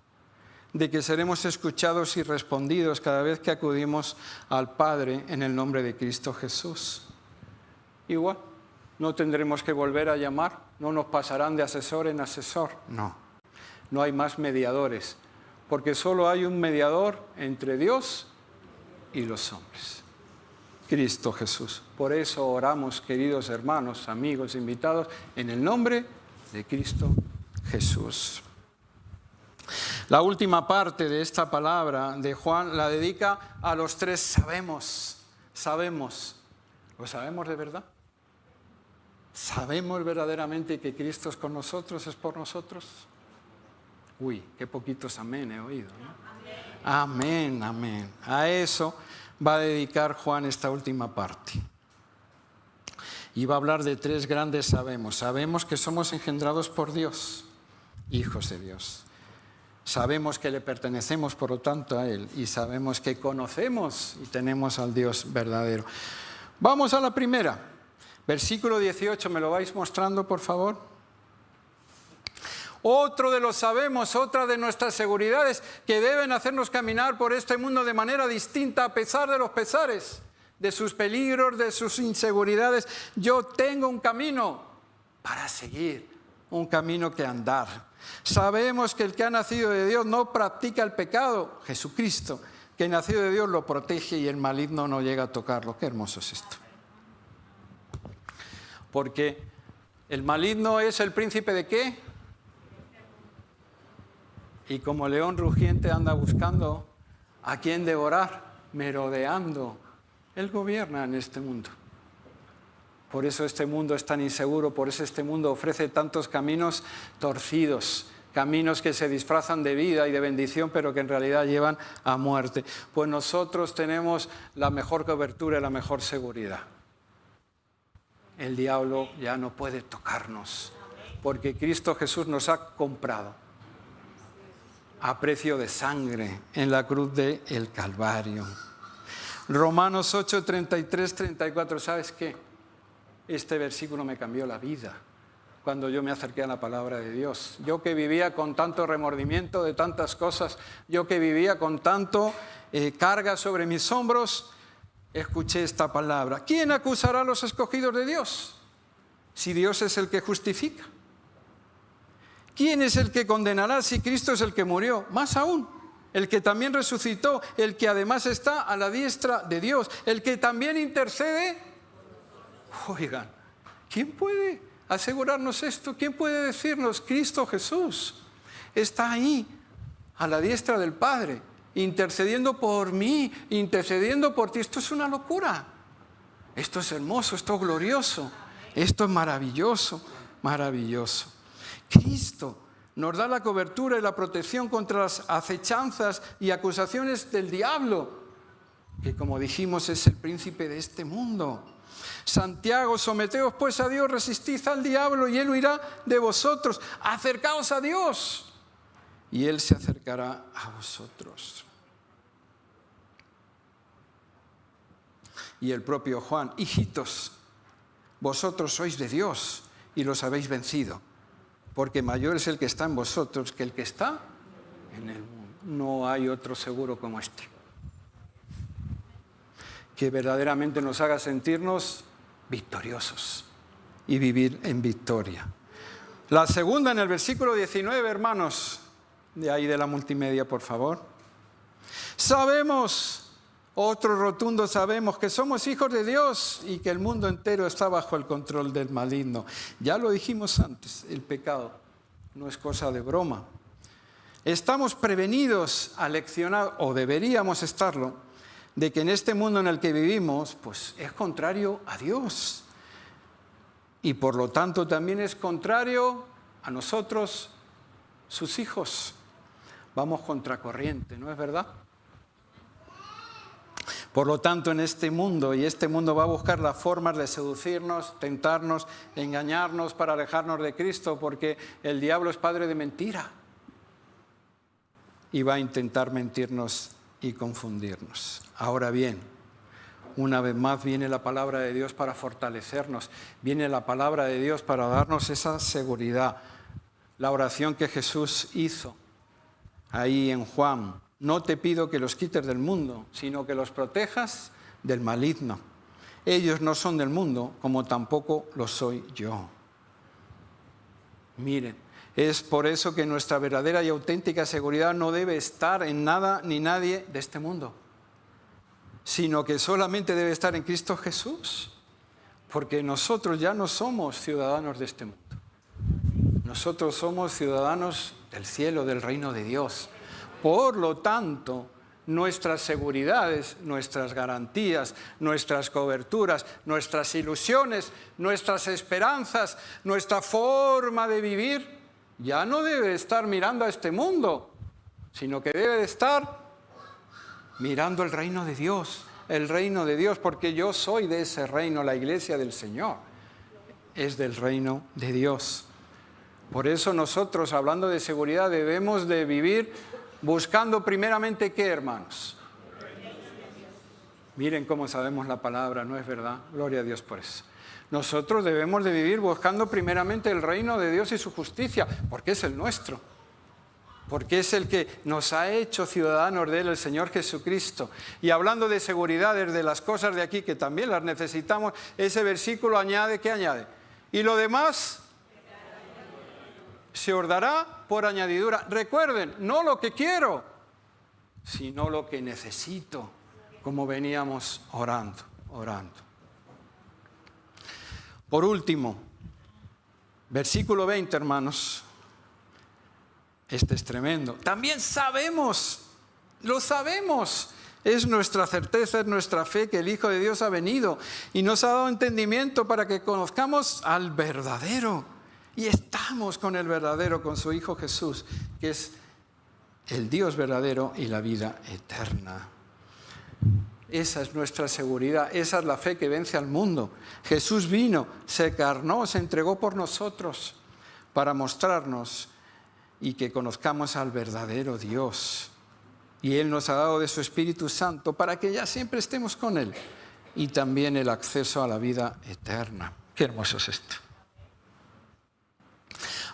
de que seremos escuchados y respondidos cada vez que acudimos al Padre en el nombre de Cristo Jesús. Igual, no tendremos que volver a llamar, no nos pasarán de asesor en asesor, no hay más mediadores, porque solo hay un mediador entre Dios y los hombres, Cristo Jesús. Por eso oramos, queridos hermanos, amigos, invitados, en el nombre de Cristo Jesús. La última parte de esta palabra de Juan la dedica a los tres sabemos. Sabemos. ¿Lo sabemos de verdad? ¿Sabemos verdaderamente que Cristo es con nosotros, es por nosotros? Uy, qué poquitos amén he oído, ¿no? Amén, amén. A eso va a dedicar Juan esta última parte. Y va a hablar de tres grandes sabemos. Sabemos que somos engendrados por Dios, hijos de Dios. Sabemos que le pertenecemos, por lo tanto, a Él. Y sabemos que conocemos y tenemos al Dios verdadero. Vamos a la primera. Versículo 18, ¿me lo vais mostrando, por favor? Otro de los sabemos, otra de nuestras seguridades que deben hacernos caminar por este mundo de manera distinta a pesar de los pesares, de sus peligros, de sus inseguridades. Yo tengo un camino para seguir, un camino que andar. Sabemos que el que ha nacido de Dios no practica el pecado, Jesucristo, que nacido de Dios lo protege y el maligno no llega a tocarlo. Qué hermoso es esto. Porque el maligno es el príncipe ¿de qué? Y como león rugiente anda buscando a quién devorar, merodeando. Él gobierna en este mundo. Por eso este mundo es tan inseguro, por eso este mundo ofrece tantos caminos torcidos, caminos que se disfrazan de vida y de bendición, pero que en realidad llevan a muerte. Pues nosotros tenemos la mejor cobertura y la mejor seguridad. El diablo ya no puede tocarnos, porque Cristo Jesús nos ha comprado a precio de sangre en la cruz del Calvario. Romanos 8, 33, 34, ¿sabes qué? Este versículo me cambió la vida cuando yo me acerqué a la palabra de Dios. Yo que vivía con tanto remordimiento de tantas cosas, yo que vivía con tanto carga sobre mis hombros, escuché esta palabra. ¿Quién acusará a los escogidos de Dios? Si Dios es el que justifica. ¿Quién es el que condenará si Cristo es el que murió? Más aún, el que también resucitó, el que además está a la diestra de Dios, el que también intercede. Oigan, ¿quién puede asegurarnos esto? ¿Quién puede decirnos? Cristo Jesús está ahí, a la diestra del Padre, intercediendo por mí, intercediendo por ti. Esto es una locura. Esto es hermoso, esto es glorioso, esto es maravilloso, maravilloso. Cristo nos da la cobertura y la protección contra las acechanzas y acusaciones del diablo, que como dijimos es el príncipe de este mundo. Santiago, someteos pues a Dios, resistid al diablo y él huirá de vosotros. Acercaos a Dios y él se acercará a vosotros. Y el propio Juan, hijitos, vosotros sois de Dios y los habéis vencido, porque mayor es el que está en vosotros que el que está en el mundo. No hay otro seguro como este, que verdaderamente nos haga sentirnos victoriosos y vivir en victoria. La segunda en el versículo 19, hermanos, de ahí de la multimedia, por favor. Sabemos, otro rotundo sabemos, que somos hijos de Dios y que el mundo entero está bajo el control del maligno. Ya lo dijimos antes, el pecado no es cosa de broma. Estamos prevenidos, aleccionados, o deberíamos estarlo, de que en este mundo en el que vivimos, pues es contrario a Dios. Y por lo tanto también es contrario a nosotros, sus hijos. Vamos contracorriente, ¿no es verdad? Por lo tanto, en este mundo, y este mundo va a buscar las formas de seducirnos, tentarnos, engañarnos para alejarnos de Cristo, porque el diablo es padre de mentira. Y va a intentar mentirnos y confundirnos. Ahora bien, una vez más viene la palabra de Dios para fortalecernos, viene la palabra de Dios para darnos esa seguridad. La oración que Jesús hizo ahí en Juan: no te pido que los quites del mundo, sino que los protejas del maligno. Ellos no son del mundo, como tampoco lo soy yo. Miren, es por eso que nuestra verdadera y auténtica seguridad no debe estar en nada ni nadie de este mundo. sino que solamente debe estar en Cristo Jesús, porque nosotros ya no somos ciudadanos de este mundo. Nosotros somos ciudadanos del cielo, del reino de Dios. Por lo tanto, nuestras seguridades, nuestras garantías, nuestras coberturas, nuestras ilusiones, nuestras esperanzas, nuestra forma de vivir, ya no debe estar mirando a este mundo, sino que debe de estar mirando el reino de Dios, porque yo soy de ese reino, la iglesia del Señor es del reino de Dios. Por eso nosotros, hablando de seguridad, debemos de vivir buscando primeramente ¿qué, hermanos? Miren cómo sabemos la palabra, ¿no es verdad? Gloria a Dios por eso. Nosotros debemos de vivir buscando primeramente el reino de Dios y su justicia, porque es el nuestro. Porque es el que nos ha hecho ciudadanos de él, el Señor Jesucristo. Y hablando de seguridades, de las cosas de aquí, que también las necesitamos, ese versículo añade, ¿qué añade? Y lo demás se os dará por añadidura. Recuerden, no lo que quiero, sino lo que necesito, como veníamos orando. Por último, versículo 20, hermanos. Este es tremendo. También sabemos, lo sabemos. Es nuestra certeza, es nuestra fe que el Hijo de Dios ha venido y nos ha dado entendimiento para que conozcamos al verdadero. Y estamos con el verdadero, con su Hijo Jesús, que es el Dios verdadero y la vida eterna. Esa es nuestra seguridad, esa es la fe que vence al mundo. Jesús vino, se encarnó, se entregó por nosotros para mostrarnos y que conozcamos al verdadero Dios. Y Él nos ha dado de su Espíritu Santo para que ya siempre estemos con Él. Y también el acceso a la vida eterna. Qué hermoso es esto.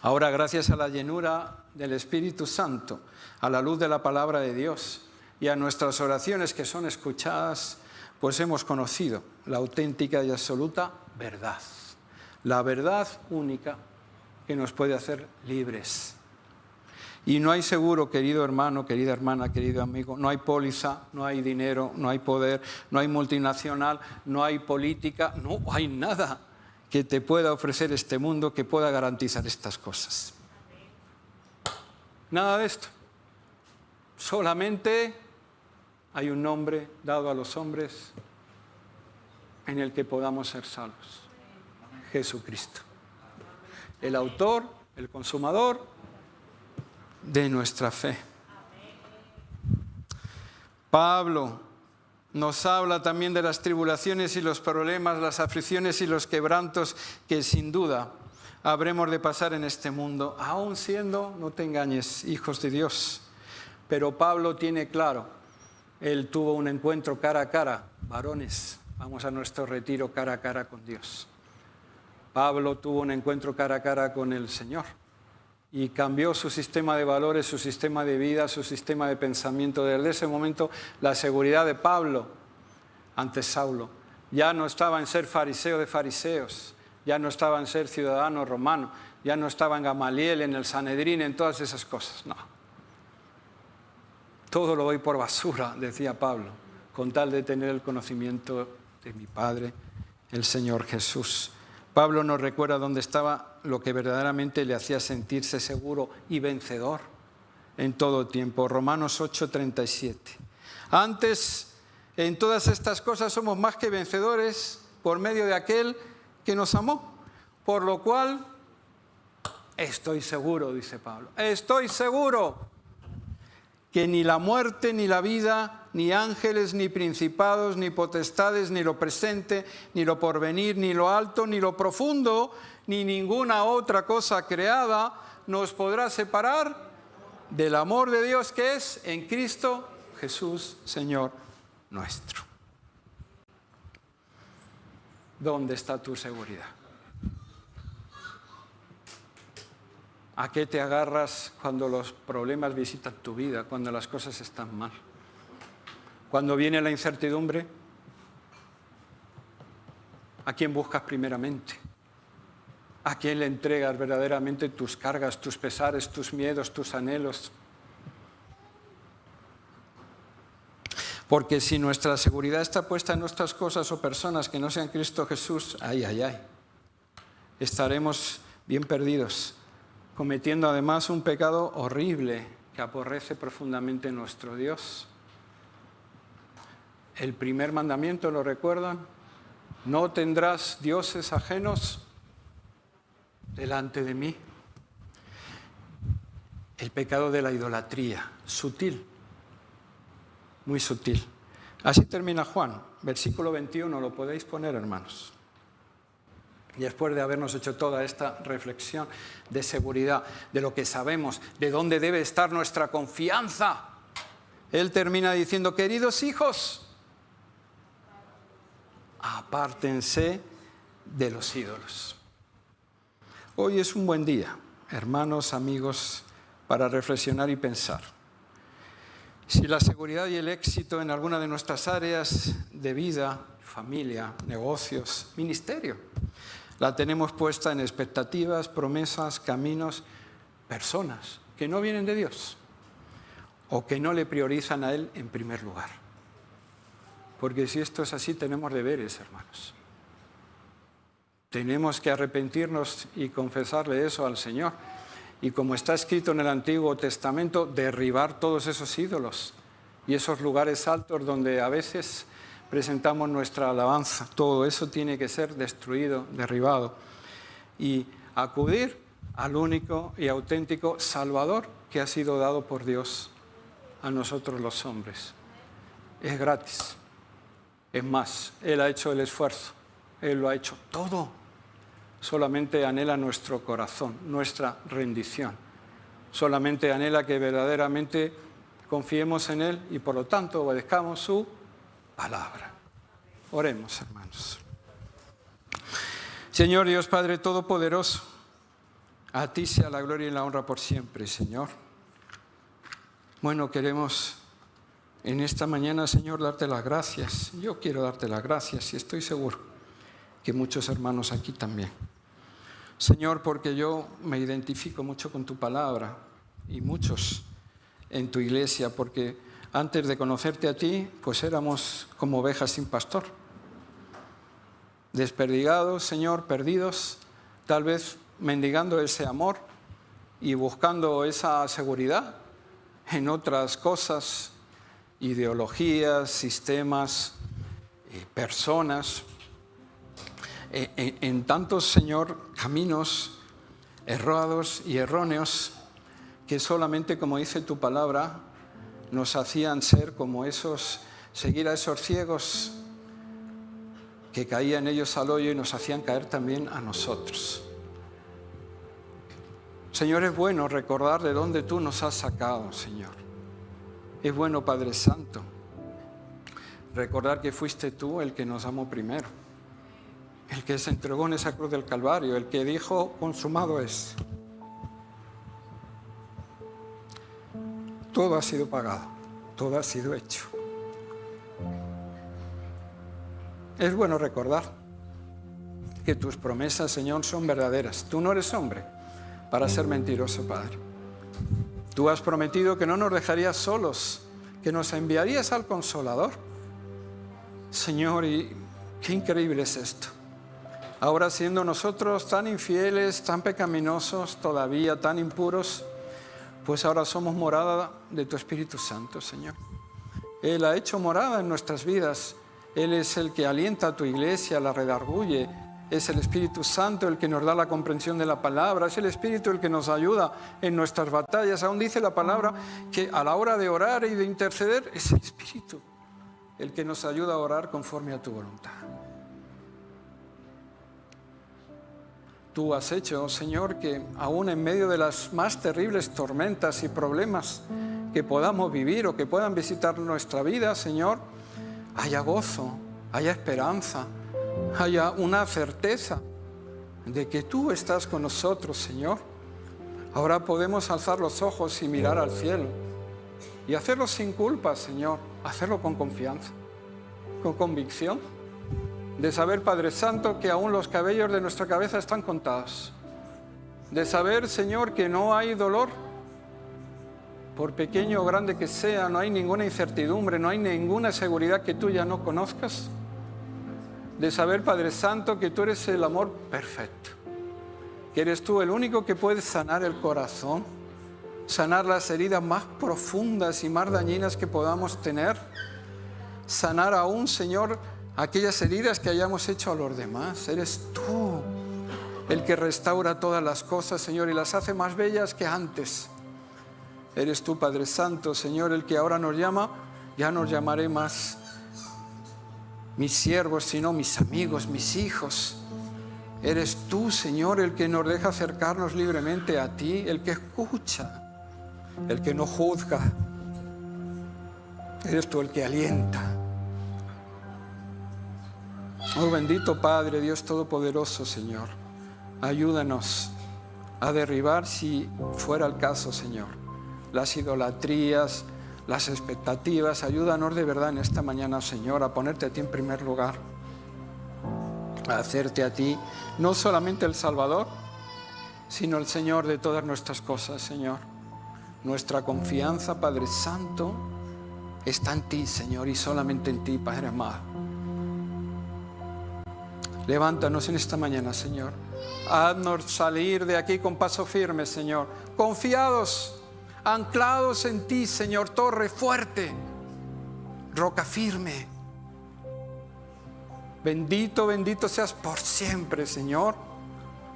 Ahora, gracias a la llenura del Espíritu Santo, a la luz de la palabra de Dios y a nuestras oraciones que son escuchadas, pues hemos conocido la auténtica y absoluta verdad. La verdad única que nos puede hacer libres. Y no hay seguro, querido hermano, querida hermana, querido amigo, no hay póliza, no hay dinero, no hay poder, no hay multinacional, no hay política, no hay nada que te pueda ofrecer este mundo que pueda garantizar estas cosas. Nada de esto. Solamente hay un nombre dado a los hombres en el que podamos ser salvos. Jesucristo. El autor, el consumador de nuestra fe. Pablo nos habla también de las tribulaciones y los problemas, las aflicciones y los quebrantos que sin duda habremos de pasar en este mundo, aun siendo, no te engañes, hijos de Dios. Pero Pablo tiene claro, él tuvo un encuentro cara a cara, varones, vamos a nuestro retiro cara a cara con Dios. Pablo tuvo un encuentro cara a cara con el Señor. Y cambió su sistema de valores, su sistema de vida, su sistema de pensamiento. Desde ese momento, la seguridad de Pablo ante Saulo ya no estaba en ser fariseo de fariseos, ya no estaba en ser ciudadano romano, ya no estaba en Gamaliel, en el Sanedrín, en todas esas cosas. No. Todo lo doy por basura, decía Pablo, con tal de tener el conocimiento de mi Padre, el Señor Jesús. Pablo nos recuerda dónde estaba lo que verdaderamente le hacía sentirse seguro y vencedor en todo tiempo. Romanos 8:37. Antes, en todas estas cosas somos más que vencedores por medio de aquel que nos amó. Por lo cual, estoy seguro, dice Pablo, estoy seguro que ni la muerte, ni la vida, ni ángeles, ni principados, ni potestades, ni lo presente, ni lo porvenir, ni lo alto, ni lo profundo, ni ninguna otra cosa creada nos podrá separar del amor de Dios que es en Cristo Jesús, Señor nuestro. ¿Dónde está tu seguridad? ¿A qué te agarras cuando los problemas visitan tu vida, cuando las cosas están mal? Cuando viene la incertidumbre, ¿a quién buscas primeramente? ¿A quién le entregas verdaderamente tus cargas, tus pesares, tus miedos, tus anhelos? Porque si nuestra seguridad está puesta en nuestras cosas o personas que no sean Cristo Jesús, ay, estaremos bien perdidos, cometiendo además un pecado horrible que aborrece profundamente nuestro Dios. El primer mandamiento, ¿lo recuerdan? No tendrás dioses ajenos delante de mí. El pecado de la idolatría, sutil, muy sutil. Así termina Juan, versículo 21, lo podéis poner, hermanos. Y después de habernos hecho toda esta reflexión de seguridad, de lo que sabemos, de dónde debe estar nuestra confianza, él termina diciendo, queridos hijos, apártense de los ídolos. Hoy es un buen día, hermanos, amigos, para reflexionar y pensar. Si la seguridad y el éxito en alguna de nuestras áreas de vida, familia, negocios, ministerio, la tenemos puesta en expectativas, promesas, caminos, personas que no vienen de Dios o que no le priorizan a Él en primer lugar. Porque si esto es así, tenemos deberes, hermanos. Tenemos que arrepentirnos y confesarle eso al Señor. Y como está escrito en el Antiguo Testamento, derribar todos esos ídolos y esos lugares altos donde a veces presentamos nuestra alabanza. Todo eso tiene que ser destruido, derribado. Y acudir al único y auténtico Salvador que ha sido dado por Dios a nosotros los hombres. Es gratis. Es más, Él ha hecho el esfuerzo. Él lo ha hecho todo. Solamente anhela nuestro corazón, nuestra rendición. Solamente anhela que verdaderamente confiemos en Él y por lo tanto obedezcamos su palabra. Oremos, hermanos. Señor Dios Padre Todopoderoso, a ti sea la gloria y la honra por siempre, Señor. Bueno, queremos en esta mañana, Señor, darte las gracias. Yo quiero darte las gracias y estoy seguro que muchos hermanos aquí también. Señor, porque yo me identifico mucho con tu palabra y muchos en tu iglesia, porque antes de conocerte a ti, pues éramos como ovejas sin pastor. Desperdigados, Señor, perdidos, tal vez mendigando ese amor y buscando esa seguridad en otras cosas, ideologías, sistemas, personas, en tantos, Señor, caminos errados y erróneos que solamente, como dice tu palabra, nos hacían ser como esos, seguir a esos ciegos que caían ellos al hoyo y nos hacían caer también a nosotros. Señor, es bueno recordar de dónde tú nos has sacado, Señor. Es bueno, Padre Santo, recordar que fuiste tú el que nos amó primero, el que se entregó en esa cruz del Calvario, el que dijo, consumado es. Todo ha sido pagado, todo ha sido hecho. Es bueno recordar que tus promesas, Señor, son verdaderas. Tú no eres hombre para ser mentiroso, Padre. Tú has prometido que no nos dejarías solos, que nos enviarías al Consolador. Señor, y qué increíble es esto. Ahora, siendo nosotros tan infieles, tan pecaminosos, todavía tan impuros, pues ahora somos morada de tu Espíritu Santo, Señor. Él ha hecho morada en nuestras vidas. Él es el que alienta a tu iglesia, la redarguye. Es el Espíritu Santo el que nos da la comprensión de la palabra. Es el Espíritu el que nos ayuda en nuestras batallas. Aún dice la palabra que a la hora de orar y de interceder, es el Espíritu el que nos ayuda a orar conforme a tu voluntad. Tú has hecho, Señor, que aún en medio de las más terribles tormentas y problemas que podamos vivir o que puedan visitar nuestra vida, Señor, haya gozo, haya esperanza, haya una certeza de que tú estás con nosotros, Señor. Ahora podemos alzar los ojos y mirar al cielo y hacerlo sin culpa, Señor, hacerlo con confianza, con convicción, de saber, Padre Santo, que aún los cabellos de nuestra cabeza están contados, de saber, Señor, que no hay dolor por pequeño o grande que sea, no hay ninguna incertidumbre, no hay ninguna seguridad que tú ya no conozcas. De saber, Padre Santo, que tú eres el amor perfecto, que eres tú el único que puedes sanar el corazón, sanar las heridas más profundas y más dañinas que podamos tener, sanar aún, Señor, aquellas heridas que hayamos hecho a los demás. Eres tú el que restaura todas las cosas, Señor, y las hace más bellas que antes. Eres tú, Padre Santo, Señor, el que ahora nos llama. Ya nos llamaré más mis siervos, sino mis amigos, mis hijos. Eres tú, Señor, el que nos deja acercarnos libremente a ti, el que escucha, el que no juzga. Eres tú el que alienta. Oh bendito Padre, Dios Todopoderoso, Señor, ayúdanos a derribar, si fuera el caso, Señor, las idolatrías, las expectativas. Ayúdanos de verdad en esta mañana, Señor, a ponerte a ti en primer lugar, a hacerte a ti no solamente el Salvador, sino el Señor de todas nuestras cosas, Señor. Nuestra confianza, Padre Santo, está en ti, Señor, y solamente en ti, Padre amado. Levántanos en esta mañana, Señor. Haznos salir de aquí con paso firme, Señor, confiados, anclados en ti, Señor, torre fuerte, roca firme. Bendito, bendito seas por siempre, Señor.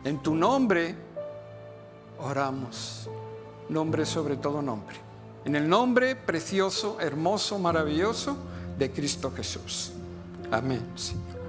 En tu nombre oramos, nombre sobre todo nombre. En el nombre precioso, hermoso, maravilloso de Cristo Jesús. Amén, Señor.